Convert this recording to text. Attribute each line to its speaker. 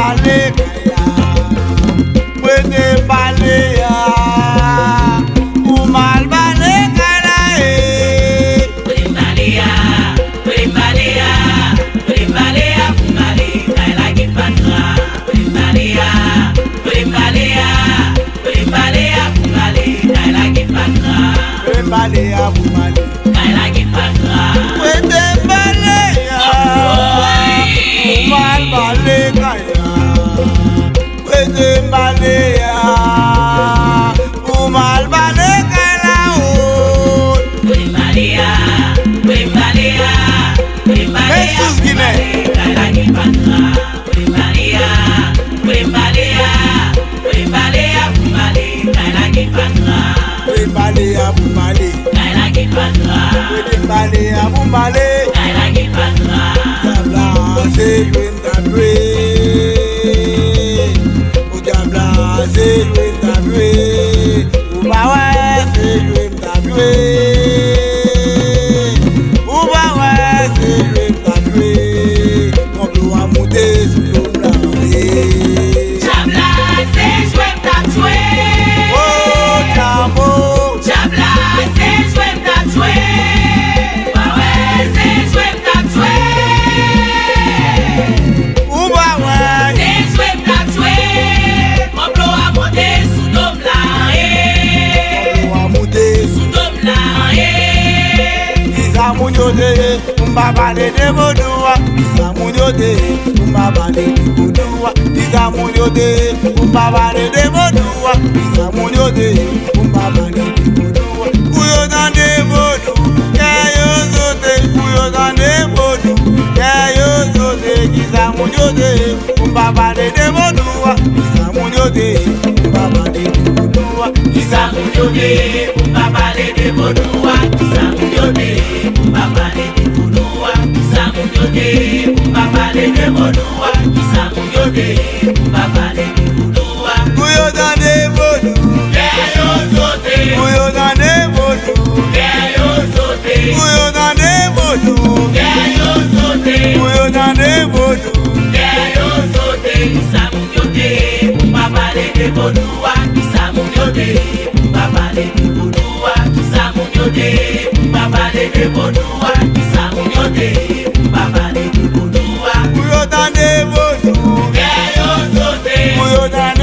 Speaker 1: bale kaya, wete bale ya, umal bale kaya
Speaker 2: Ulimbalia, ulimbalia, ulimbalia, umbali, kaila kifatra. Ulimbalia, ulimbalia, ulimbalia, umbali, kaila kifatra.
Speaker 1: bale ya bumale,
Speaker 2: Kaila kifatra.
Speaker 1: wete bale ya, umal bale kaya, wete bale ya, umal bale kaya
Speaker 2: Ulimbalia, ulimbalia, ulimbalia,
Speaker 1: Jesus Guinea.
Speaker 2: kaila kifatra. Ulimbalia, ulimbalia, ulimbalia, umbali, kaila kifatra.
Speaker 1: bale ya bumale,
Speaker 2: Kaila kifatra.
Speaker 1: wete bale ya bumale.
Speaker 2: Kaila kifatra.
Speaker 1: Diabla, c'est lui t'aboué. Oh diabla, c'est lui t'aboué. Oh bah ouais, c'est lui t'aboué. Oh bah ouais, c'est lui t'aboué. Mon bleu a monté sous l'eau blanche.
Speaker 2: Diabla, c'est joué t'as tué.
Speaker 1: Oh diabo,
Speaker 2: Diabla, c'est joué t'as tué. Bah ouais, c'est joué t'as tué.
Speaker 1: oh bah ouais.
Speaker 2: C'est joué t'as tué. Complot a monté sous dôme là.
Speaker 1: Mon bleu a monté sous
Speaker 2: Sous dôme là.
Speaker 1: Isamunyode, umbabale de bodua. Isamunyode, umbabale de bodua. Isamunyode, umbabale de bodua. Isamunyode, umbabale de bodua. Kuyo dande bodu, kayo zote. Kuyo dande bodu, kayo zote. Isamunyode, umbabale de bodua. Isamunyode, umbabale de bodua.
Speaker 2: Isamunyode, umbabale de vodua. Isamunyode, umbabale de vodua. Isamunyode, umbabale de vodua. Isamunyode, umbabale de vodua.
Speaker 1: Kuyo dande bodu,
Speaker 2: Kayo zote,
Speaker 1: kuyo dande bodu.
Speaker 2: kayo zote,
Speaker 1: Kuyo dande bodu,
Speaker 2: kayo zote,
Speaker 1: kuyo dande bodu.
Speaker 2: kayo zote. Isamunyode, umbabale de vodua. Isamunyode, umbabale de vodua. Isamunyode, umbabale de vodua. Isamunyode, umbabale de vodua.
Speaker 1: Kuyo dande bodu,
Speaker 2: Kayo zote,
Speaker 1: kuyo dande